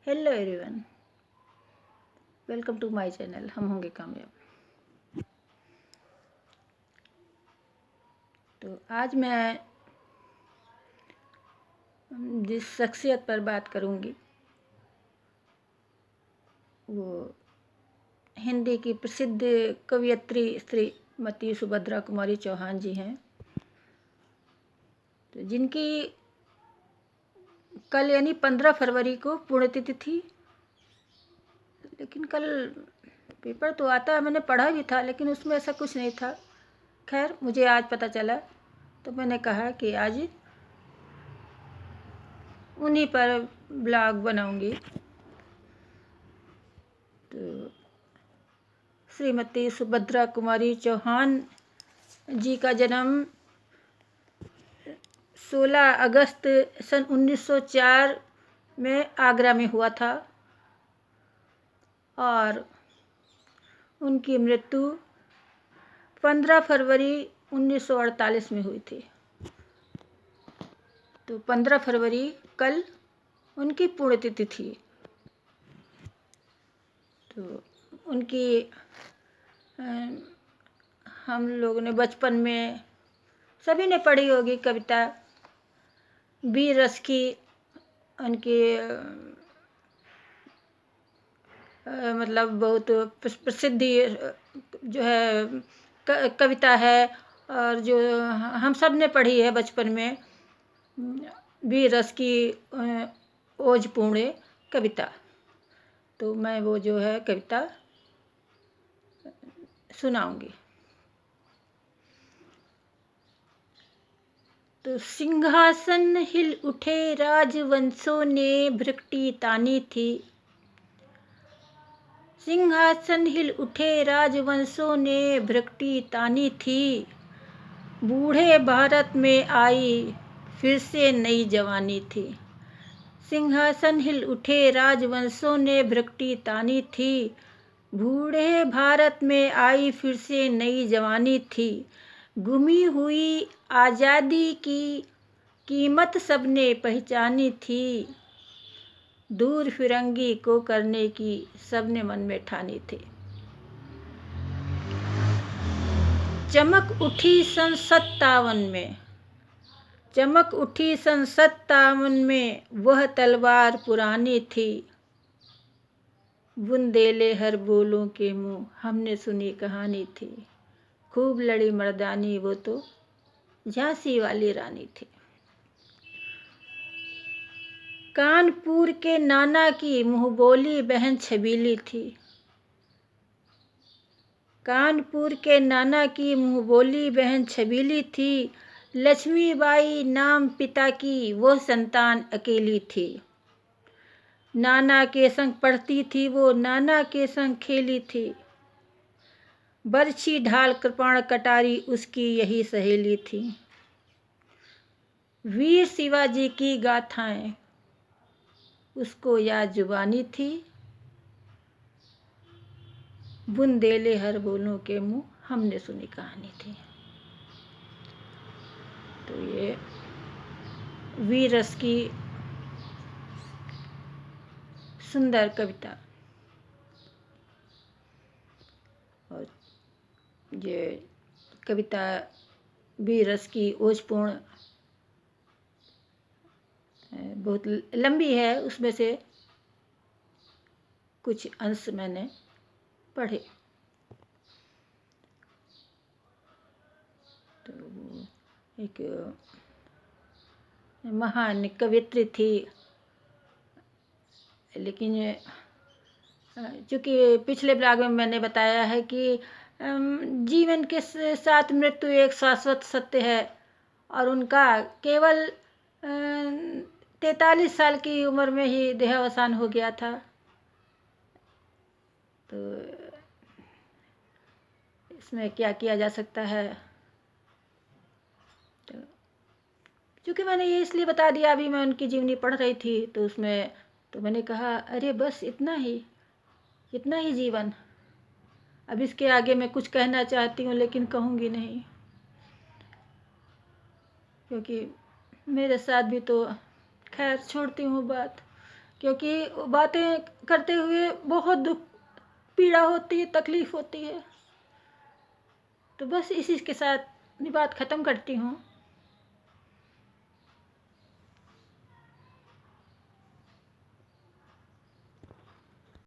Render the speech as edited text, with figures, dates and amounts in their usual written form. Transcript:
Hello everyone, welcome to my channel. हम होंगे कामयाब। तो आज मैं जिस शख्सियत पर बात करूंगी वो हिंदी की प्रसिद्ध कवयित्री श्रीमती सुभद्रा कुमारी चौहान जी हैं। तो जिनकी कल यानी 15 फरवरी को पुण्यतिथि थी। लेकिन कल पेपर तो आता, मैंने पढ़ा भी था, लेकिन उसमें ऐसा कुछ नहीं था। खैर, मुझे आज पता चला तो मैंने कहा कि आज उन्हीं पर ब्लॉग बनाऊंगी। तो श्रीमती सुभद्रा कुमारी चौहान जी का जन्म 16 अगस्त सन 1904 में आगरा में हुआ था और उनकी मृत्यु 15 फरवरी 1948 में हुई थी। तो 15 फरवरी कल उनकी पुण्यतिथि थी। तो उनकी हम लोगों ने बचपन में सभी ने पढ़ी होगी कविता। वीर रस की उनकी मतलब बहुत प्रसिद्ध जो है कविता है, और जो हम सब ने पढ़ी है बचपन में, वीर रस की ओजपूर्ण कविता। तो मैं वो जो है कविता सुनाऊंगी। तो सिंहासन हिल उठे राजवंशों ने भ्रकटी तानी थी। सिंहासन हिल उठे राजवंशों ने भ्रकटी तानी थी। बूढ़े भारत में आई फिर से नई जवानी थी। सिंहासन हिल उठे राजवंशों ने भ्रकटी तानी थी। बूढ़े भारत में आई फिर से नई जवानी थी। गुमी हुई आज़ादी की कीमत सबने पहचानी थी। दूर फिरंगी को करने की सबने मन में ठानी थी। चमक उठी सन 57 में, चमक उठी सन 57 में वह तलवार पुरानी थी। बुंदेले हर बोलों के मुँह हमने सुनी कहानी थी। खूब लड़ी मर्दानी वो तो झांसी वाली रानी थी। कानपुर के नाना की मुँहबोली बहन छबीली थी। कानपुर के नाना की मुँहबोली बहन छबीली थी। लक्ष्मीबाई नाम पिता की वो संतान अकेली थी। नाना के संग पढ़ती थी वो, नाना के संग खेली थी। बरछी ढाल कृपाण कटारी उसकी यही सहेली थी। वीर शिवाजी की गाथाएं उसको याद जुबानी थी। बुंदेले हर बोलों के मुँह हमने सुनी कहानी थी। तो ये वीर रस की सुंदर कविता, और ये कविता वीर रस की ओजपूर्ण बहुत लंबी है। उसमें से कुछ अंश मैंने पढ़े। तो एक महान कवियत्री थी, लेकिन चूँकि पिछले ब्लॉग में मैंने बताया है कि जीवन के साथ मृत्यु एक शाश्वत सत्य है, और उनका केवल 43 साल की उम्र में ही देहावसान हो गया था। तो इसमें क्या किया जा सकता है। तो चूँकि मैंने ये इसलिए बता दिया, अभी मैं उनकी जीवनी पढ़ रही थी तो उसमें तो मैंने कहा अरे बस इतना ही जीवन। अब इसके आगे मैं कुछ कहना चाहती हूँ लेकिन कहूँगी नहीं, क्योंकि मेरे साथ भी तो, खैर छोड़ती हूँ बात। क्योंकि बातें करते हुए बहुत दुख पीड़ा होती है, तकलीफ़ होती है। तो बस इसी के साथ अपनी बात ख़त्म करती हूँ।